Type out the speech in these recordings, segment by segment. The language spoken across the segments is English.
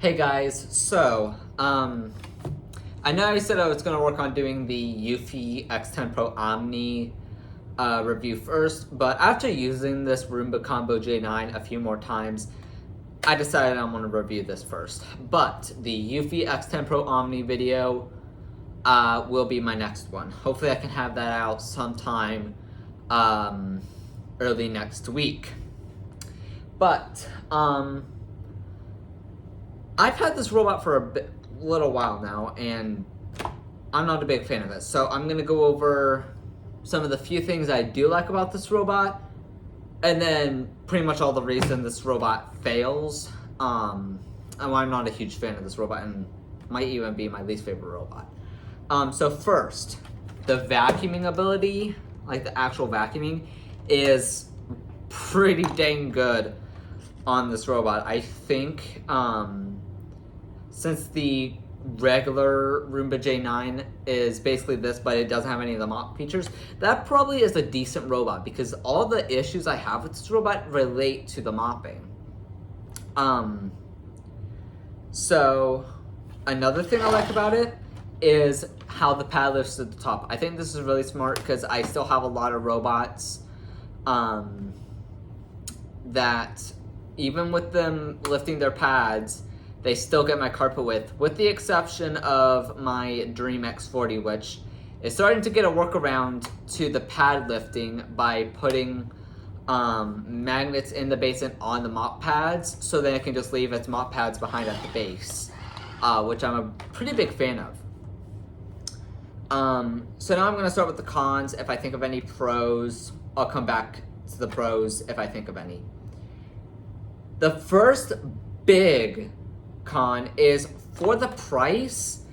Hey guys, I know I said I was going to work on doing the Eufy X10 Pro Omni review first, but after using this Roomba Combo J9 a few more times, I decided I'm going to review this first. But the Eufy X10 Pro Omni video will be my next one. Hopefully I can have that out sometime early next week. But, I've had this robot for a little while now, and I'm not a big fan of it. So I'm going to go over some of the few things I do like about this robot, and then pretty much all the reason this robot fails. And why I'm not a huge fan of this robot, and might even be my least favorite robot. So first, the vacuuming ability, like the actual vacuuming, is pretty dang good on this robot. I think, since the regular Roomba J9 is basically this, but it doesn't have any of the mop features, that probably is a decent robot because all the issues I have with this robot relate to the mopping. So another thing I like about it is how the pad lifts to the top. I think this is really smart because I still have a lot of robots that even with them lifting their pads, they still get my carpet with the exception of my Dream X40, which is starting to get a workaround to the pad lifting by putting magnets in the base and on the mop pads, so then it can just leave its mop pads behind at the base, which I'm a pretty big fan of. So now I'm going to start with the cons. If I think of any pros, I'll come back to the pros if I think of any. The first big con is, for the price,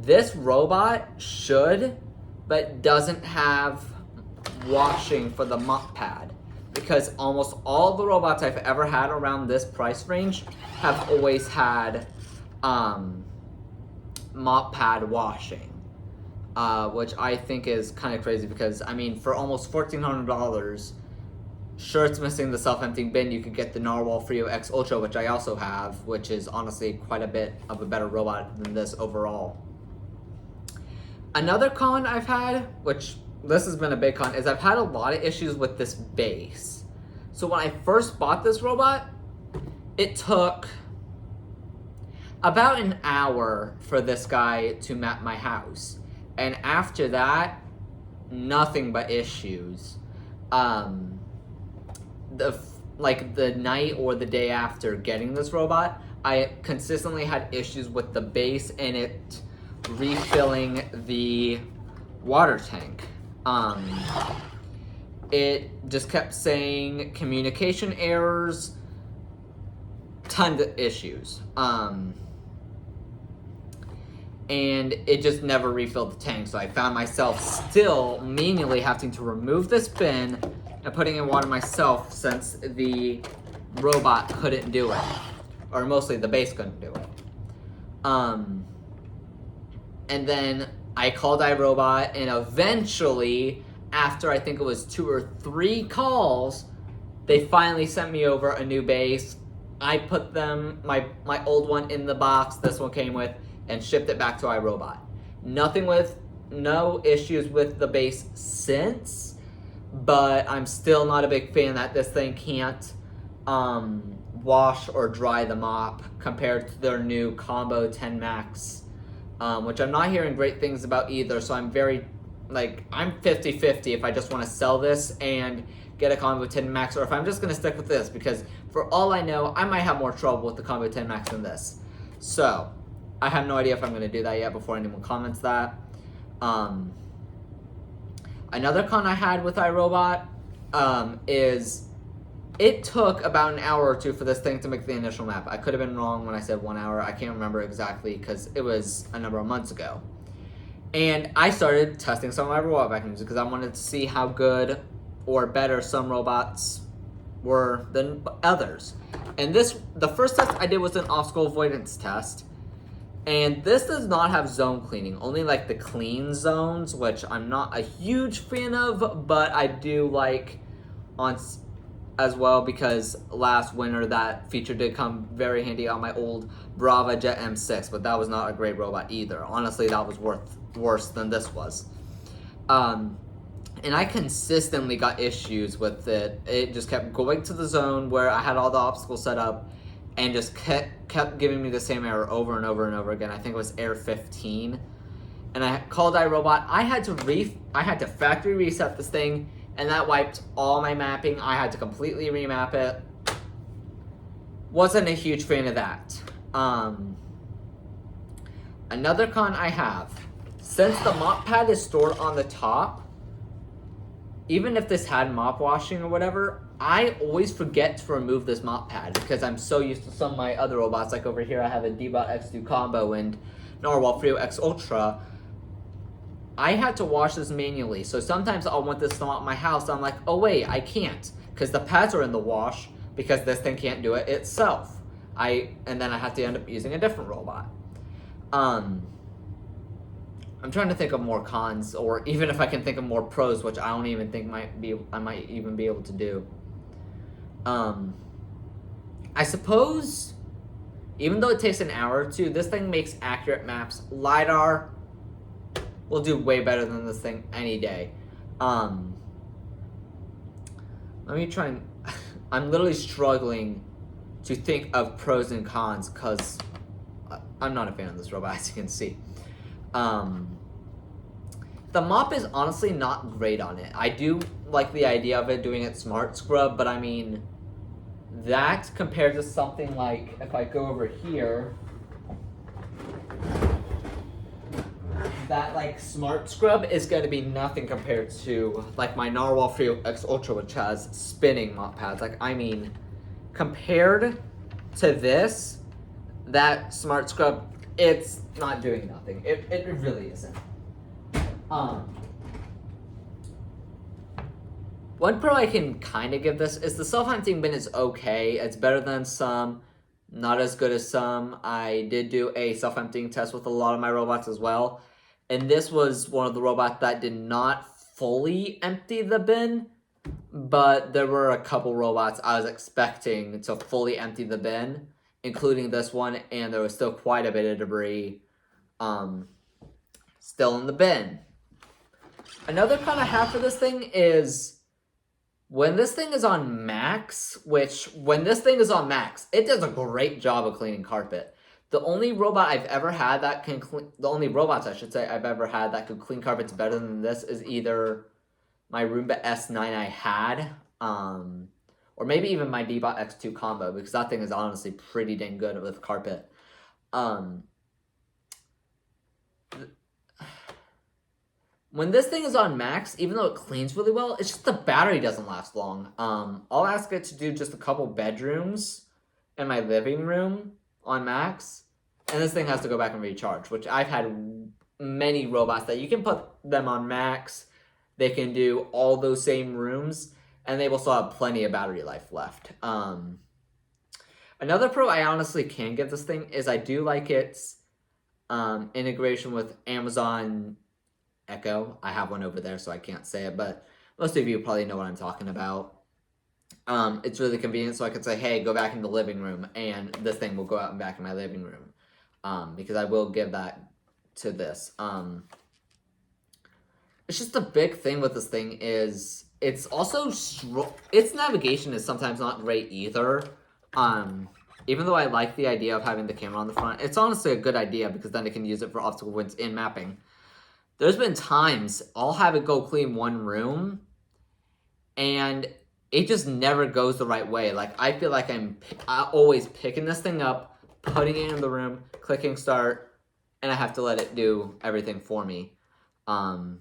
this robot should but doesn't have washing for the mop pad, because almost all the robots I've ever had around this price range have always had mop pad washing, which I think is kind of crazy because, I mean, for almost $1,400, sure, it's missing the self-emptying bin. You could get the Narwhal Frio X Ultra, which I also have, which is honestly quite a bit of a better robot than this overall. Another con I've had, which this has been a big con, is I've had a lot of issues with this base. So when I first bought this robot, it took about an hour for this guy to map my house. And after that, nothing but issues. The night or the day after getting this robot, I consistently had issues with the base and it refilling the water tank. It just kept saying communication errors, tons of issues. And it just never refilled the tank, so I found myself still manually having to remove this bin and putting in water myself since the robot couldn't do it. Or mostly the base couldn't do it. And then I called iRobot, and eventually, after I think it was 2 or 3 calls, they finally sent me over a new base. I put my old one in the box this one came with, and shipped it back to iRobot. No issues with the base since, but I'm still not a big fan that this thing can't wash or dry the mop compared to their new Combo 10 Max, which I'm not hearing great things about either, so I'm 50-50 if I just want to sell this and get a Combo 10 Max, or if I'm just going to stick with this, because for all I know, I might have more trouble with the Combo 10 Max than this. So I have no idea if I'm going to do that yet before anyone comments that. Another con I had with iRobot is it took about an hour or two for this thing to make the initial map. I could have been wrong when I said 1 hour. I can't remember exactly because it was a number of months ago. And I started testing some of my robot vacuums because I wanted to see how good or better some robots were than others. And the first test I did was an obstacle avoidance test. And this does not have zone cleaning, only like the clean zones, which I'm not a huge fan of, but I do like on as well, because last winter that feature did come very handy on my old Brava Jet M6, but that was not a great robot either. Honestly, that was worse than this was. And I consistently got issues with it. It just kept going to the zone where I had all the obstacles set up and just kept giving me the same error over and over and over again. I think it was error 15. And I called iRobot. I had to factory reset this thing, and that wiped all my mapping. I had to completely remap it. Wasn't a huge fan of that. Another con I have, since the mop pad is stored on the top, even if this had mop washing or whatever, I always forget to remove this mop pad because I'm so used to some of my other robots. Like over here, I have a D-Bot X2 Combo and Narwhal Frio X Ultra. I had to wash this manually, so sometimes I'll want this to mop my house. I'm like, oh wait, I can't, because the pads are in the wash, because this thing can't do it itself. And then I have to end up using a different robot. I'm trying to think of more cons, or even if I can think of more pros, which I don't even think I might even be able to do. I suppose, even though it takes an hour or two, this thing makes accurate maps. LiDAR will do way better than this thing any day. Let me try and... I'm literally struggling to think of pros and cons, because I'm not a fan of this robot, as you can see. The mop is honestly not great on it. I do like the idea of it doing it smart scrub, but I mean, that compared to something like, if I go over here, that like smart scrub is going to be nothing compared to like my Narwhal Frio X Ultra, which has spinning mop pads. Like, I mean, compared to this, that smart scrub, it's not doing nothing. It really isn't. One pro I can kind of give this is the self-emptying bin is okay. It's better than some, not as good as some. I did do a self-emptying test with a lot of my robots as well. And this was one of the robots that did not fully empty the bin, but there were a couple robots I was expecting to fully empty the bin, including this one, and there was still quite a bit of debris still in the bin. Another con I have for this thing is when this thing is on max, when this thing is on max, it does a great job of cleaning carpet. The only robot I've ever had that can clean, the only robots I should say I've ever had that could clean carpets better than this is either my Roomba S9 I had, or maybe even my D-Bot X2 Combo, because that thing is honestly pretty dang good with carpet. When this thing is on max, even though it cleans really well, it's just the battery doesn't last long. I'll ask it to do just a couple bedrooms in my living room on max, and this thing has to go back and recharge, which I've had many robots that you can put them on max, they can do all those same rooms, and they will still have plenty of battery life left. Another pro I honestly can give this thing is I do like its integration with Amazon Echo. I have one over there, so I can't say it, but most of you probably know what I'm talking about. It's really convenient, so I could say, hey, go back in the living room, and this thing will go out and back in my living room, because I will give that to this. It's just a big thing with this thing is it's also its navigation is sometimes not great either. Even though I like the idea of having the camera on the front, it's honestly a good idea because then it can use it for obstacle points in mapping. There's been times I'll have it go clean one room, and it just never goes the right way. Like, I feel like I'm always picking this thing up, putting it in the room, clicking start, and I have to let it do everything for me. And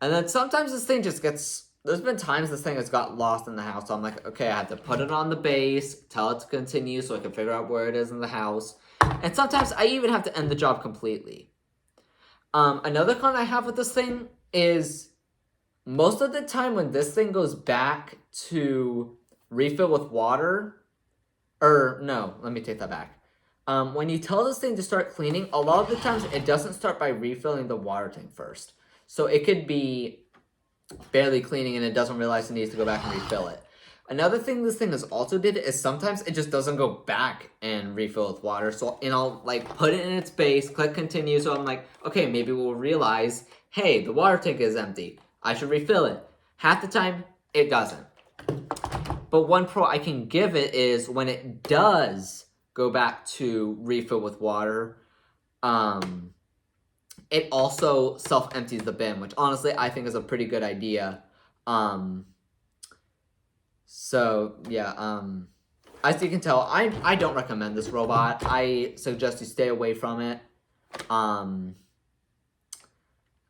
then sometimes this thing just gets... There's been times this thing has got lost in the house, so I'm like, okay, I have to put it on the base, tell it to continue so I can figure out where it is in the house. And sometimes I even have to end the job completely. Another con I have with this thing is most of the time when this thing goes back to refill with water, or no, let me take that back. When you tell this thing to start cleaning, a lot of the times it doesn't start by refilling the water tank first. So it could be barely cleaning and it doesn't realize it needs to go back and refill it. Another thing this thing has also did is sometimes it just doesn't go back and refill with water. So, and I'll like put it in its base, click continue. So I'm like, okay, maybe we'll realize, hey, the water tank is empty. I should refill it. Half the time, it doesn't. But one pro I can give it is when it does go back to refill with water, it also self-empties the bin, which honestly I think is a pretty good idea. So yeah, as you can tell, I don't recommend this robot. I suggest you stay away from it.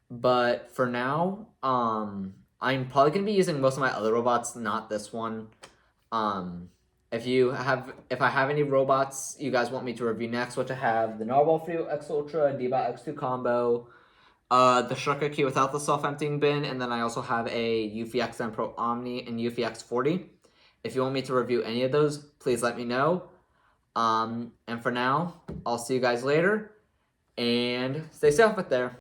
But for now, I'm probably gonna be using most of my other robots, not this one. If I have any robots you guys want me to review next, which I have the Narwhal Free X Ultra, Dbot X2 combo, the Shredder Key without the self-emptying bin, and then I also have a Eufy XM Pro Omni and Eufy X40. If you want me to review any of those, please let me know. And for now, I'll see you guys later, and stay safe out there.